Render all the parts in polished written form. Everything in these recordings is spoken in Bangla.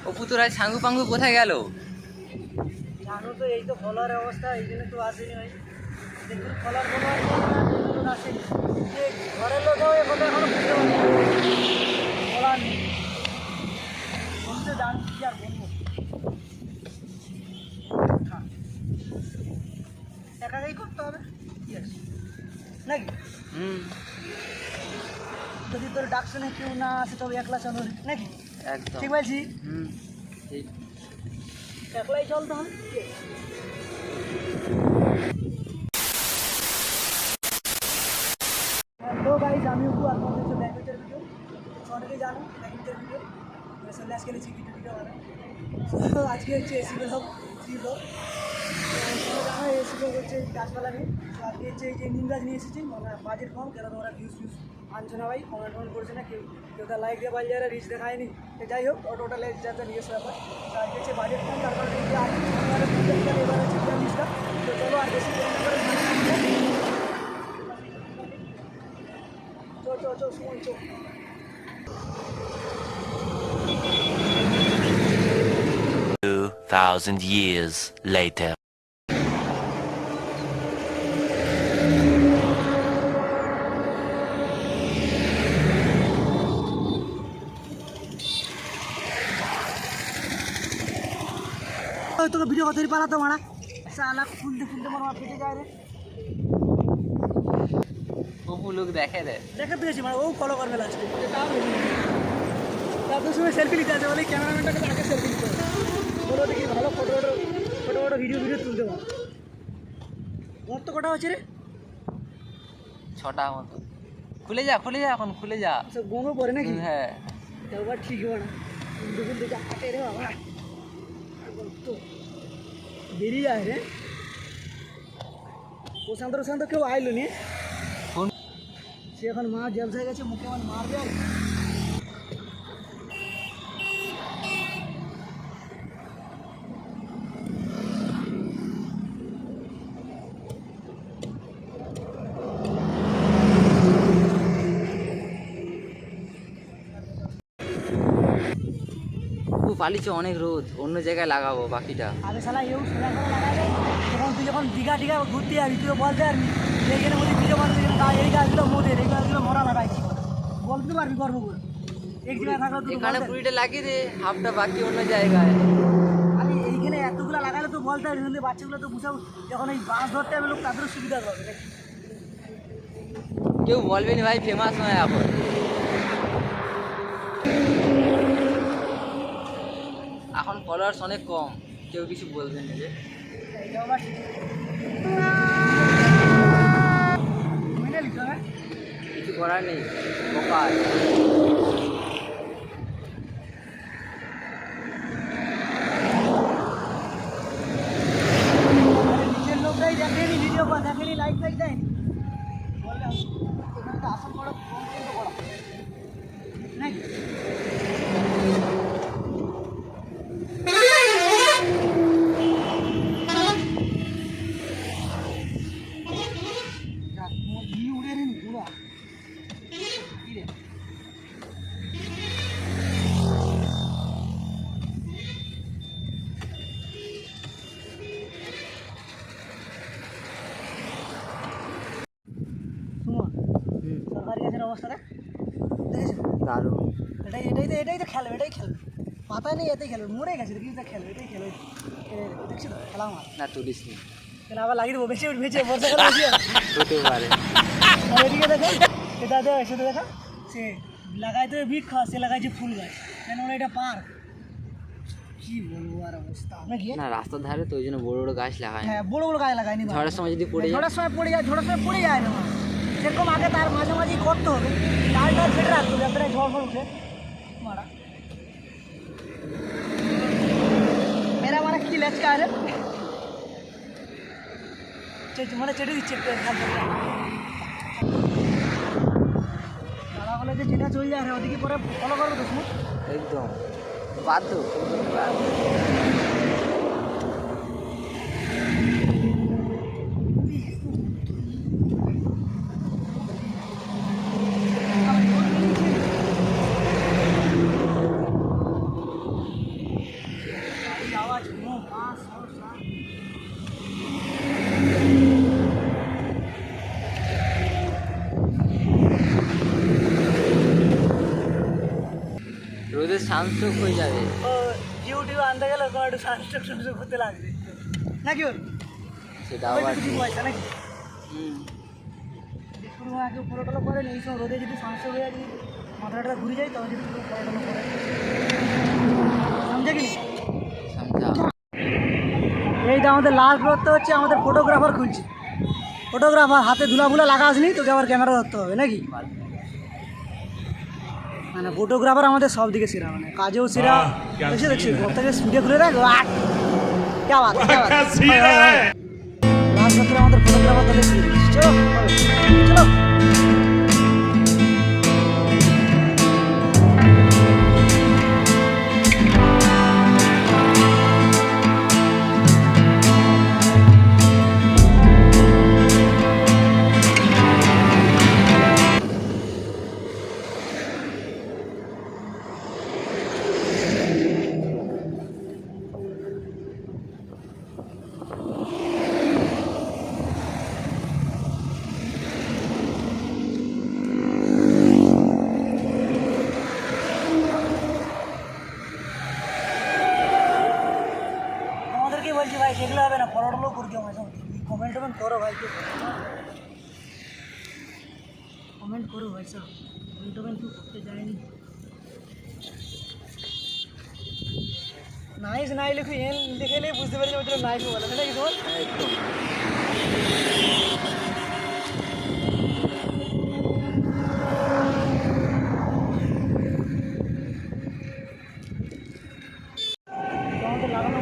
অপু তোর আজ সাঙ্গু পাঙ্গু কোথায় গেল? জানো তো এই তো ফলার অবস্থা, এই জন্য তো আসেনি ভাই। দেখুন ফলার কোনো আসেনি, যে ঘরের লোকেও এ কথা এখনো বুঝতে পারি ফলার নেই। আমি তো জানি কি আর বলবো, একাই করতে হবে কি আছে নাকি? যদি তোর ডাক শুনে কেউ না আসে তবে একলা চলো নাকি? একদম ঠিক বলছি, ঠিক। একলাই চলতে হবে। হ্যালো গাইজ, আমি অপু, আপনাদের হচ্ছে ব্যাডমিন্টন ভিডিও। অনেকেই জানো ব্যাডমিন্টন ভিডিও আসলে আজকে নিয়েছি ভিডিও ভিডিও বানাই। আজকে হচ্ছে এসি ব্লগ, সি ব্লগ। জানো এসি ব্লগ হচ্ছে গাছপালা নিয়ে। তো আজকে হচ্ছে এই যে নিম গাছ নিয়ে এসেছি, মানে বাজেট কম, কেন তোমরা ভিউজ ফিউজ আনছো না ভাই, কমেন্ট টমেন্ট করছে না কেউ, কেউ তার লাইক দিয়ে পাই যায়, রিচ দেখায়নি। তো যাই হোক, ওটা লাইক যাতে নিজস্ব ব্যাপার। তো আজকে হচ্ছে বাজেট কম, তার কারণে এবার হচ্ছে 40টা। তো চলো আর বেশি করে চো সুমন চো। 2,000 years later. তোকে ভিডিও কথা পালাতো মারা সালা, খুলতে খুলতে আমার পেটে যায় রে। অপু লোক দেখে রে, দেখে পেয়েছি মানে ও ফলো করবে লাস্টে, তার সময় সেলফি নিতে আছে বলে ক্যামেরাম্যানটাকে আগে সেলফি নিতে হবে, বলো দেখি ভালো ফটো ফটো ভিডিও তুলতে পারো। ওর তো কটা হচ্ছে রে? 6টা মতো। খুলে যা এখন খুলে যা। সব গোমো পরে নাকি? হ্যাঁ, একবার ঠিক হবে না, দুপুর দিকে হাটে রে বাবা, তো বেরিয়ে যায় রে। প্রশান্ত কেউ আইলো নি, সে এখন মা জলসায় গেছে, মুখে আমার মারবে। আর অপু পালিছে, অনেক রোদ, অন্য জায়গায় লাগাবো বাকিটা। আরে শালা এও সোজা করে লাগাবে, তুই যখন দীঘা ঘুরতে যাবি তুইও বলতে পারবি এইখানে বলি ভিডিও বানাতে, এই গাছগুলো মোদের, এই গাছগুলো মরা লাগাইছি, বলতে পারবি গর্ব করে। এক জায়গায় থাকা এখানে পুরিটা লাগিয়ে দে, হাফটা বাকি অন্য জায়গায়। আমি এইখানে এতগুলো লাগালে তো বলতে পারবি, কিন্তু বাচ্চাগুলো তো বুঝাবো, যখন এই বাস ধরতে হবে লোক তাদেরও সুবিধা হবে নাকি? কেউ বলবে না ভাই, ফেমাস নয় এখন। এখন ফলোয়ার্স অনেক কম, কেউ কিছু বলবে না যে। এইটাও আবার ঠিক। মেনে নিতে হবে, কিছু করার নেই, বোকার। নিজের লোকরাই দেখেনি ভিডিও, দেখেনি লাইক ফাইক দেয়নি, বললে এখানে তো আসল বড় করা নাকি? উড়ে রে ঘুরা কি রে? সুমন, সরকারি গাছের অবস্থাটা দেখেছো? দারুণ। এটাই তো খেলবে, পাতা নেই, এতেই খেলবে, মরে গেছে কিন্তু খেলবে, এটাই খেলবে। দেখছি তো খেলা আমার না তুলিস নি, তাহলে আবার লাগিয়ে দেবো, বেশি বেঁচে বর্ষাকালে বেশি হতে পারে। আর এদিকে দেখো, এটা দেখ সেটা দেখা, সে লাগাইতে বিট খাওয়া, সে লাগাইছে ফুল গাছ, কেন এটা পার্ক, কি বলবো আর অবস্থা নাকি? না, রাস্তার ধারে তো ওই জন্য বড় বড় গাছ লাগায়। হ্যাঁ, বড় গাছ লাগায়নি, ঝড়ের সময় যদি পড়ে যায়, ঝড়ের সময় পড়ে যায় না, সেরকম আগে তার মাঝামাঝি করতে হবে, ডালটা ছেড়ে রাখতে হবে, যাতে ঝড় উঠে মারা। মেরা মারা কি লেচকা আছে, মানে চেটে দিচ্ছে একটু দাদা বলে যে যেটা চলে যায় ওদিকে পরে ফলো করবে তো শুনুন। একদম বাধ্য। সানস্ট্রোক হয়ে যাবে। ও ইউটিউব আনতে গেলে ওখানে একটু সানস্ট্রোক করতে লাগবে নাকি ওর সেটা ওই আবার তো কিছু পয়সা নাকি হুম। পুরো আগে ফটোটলো করেন এই সব রোদে যদি সানস্ট্রোক হয়ে যায় যদি মাথাটা ঘুরে যায় তবে যদি পুরো ফটোটলো করে সমঝে কি না? সমঝা। এইটা আমাদের লাস্ট রোড তো হচ্ছে আমাদের ফটোগ্রাফার খুলছে ফটোগ্রাফার হাতে ধুলা লাগা আসনি তোকে আবার ক্যামেরা ধরতে হবে নাকি মানে ফটোগ্রাফার আমাদের সব দিকে সেরা মানে কাজেও সেরা এসে দেখছি ঘরটাকে স্পিডে ঘুরে রাখ লাস্ট বছর আমাদের ফটোগ্রাফার তাদের খুলে দিচ্ছি চলো চলো আমাদেরকে বলছি ভাই সেগুলো হবে না ফটোগুলো করে দিও মাঝে মধ্যে কমেন্ট টমেন্ট করো ভাই কমেন্ট করো ভাই সব কমেন্ট টমেন্ট কেউ করতে যায়নি নাইস নাই লিখো এন লিখে নিয়ে বুঝতে পারি ওটা নাইস বলে না কি তোমার একদম। আমাদের লাগানো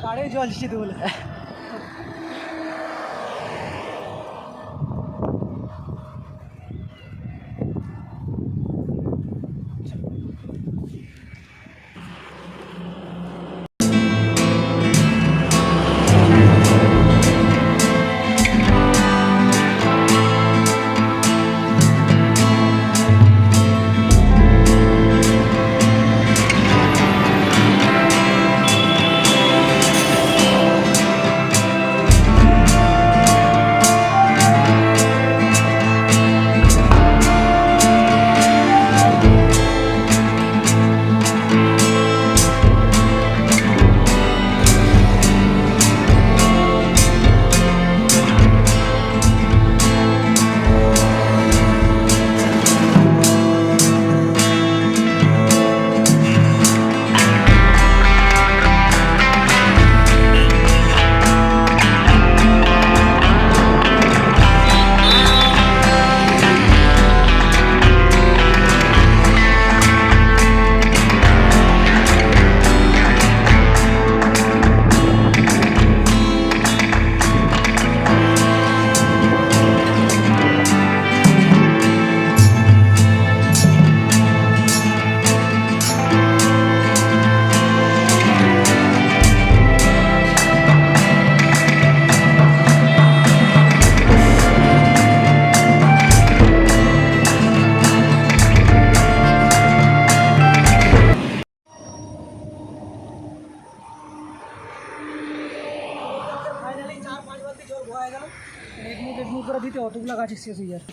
গাড়ি জল দিচ্ছে বলে ফাইনালি 4-5 বালতি জল ভরা গেল এক মুখ করে দিতে অতগুলো গাছ শেষ হয়ে যাবে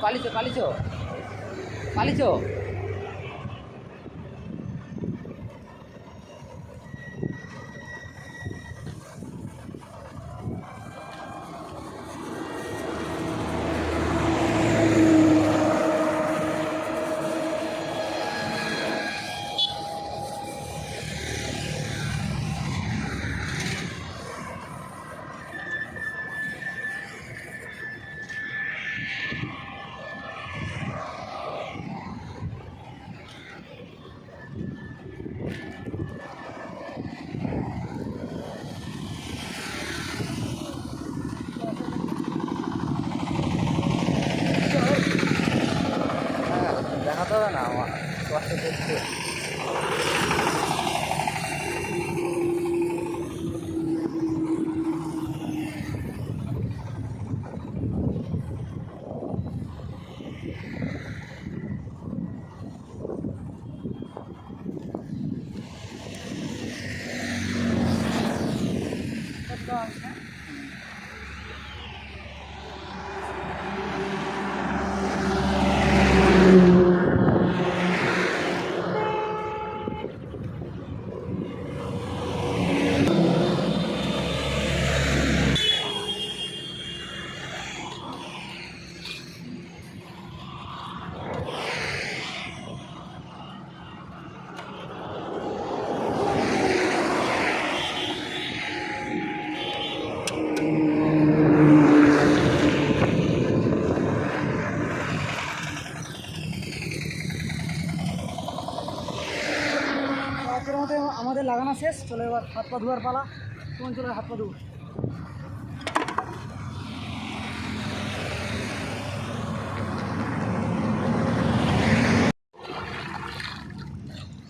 পালিছো হবে না আমার কষ্ট করতে। আজকের মতো আমাদের লাগানো শেষ, চলো এবার হাত পা ধোয়ার পালা। তোমার চলো হাত পা ধোবো।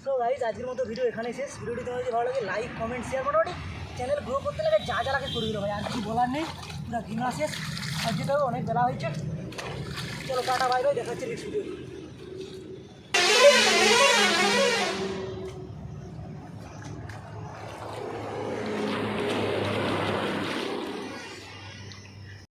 সো গাইজ আজকের মতো ভিডিও এখানেই শেষ। ভিডিওটি তোমার যদি ভালো লাগে লাইক কমেন্ট শেয়ার, মোটামুটি চ্যানেল গ্রো করতে লাগে যা যা লাগে করে দিল ভাই, আর কিছু বলার নেই। পুরো ঘিনা শেষ, আর যেতে হবে, অনেক বেলা হয়েছে। চলো টাটা বাই বাই, দেখা হচ্ছে নেক্সট ভিডিও।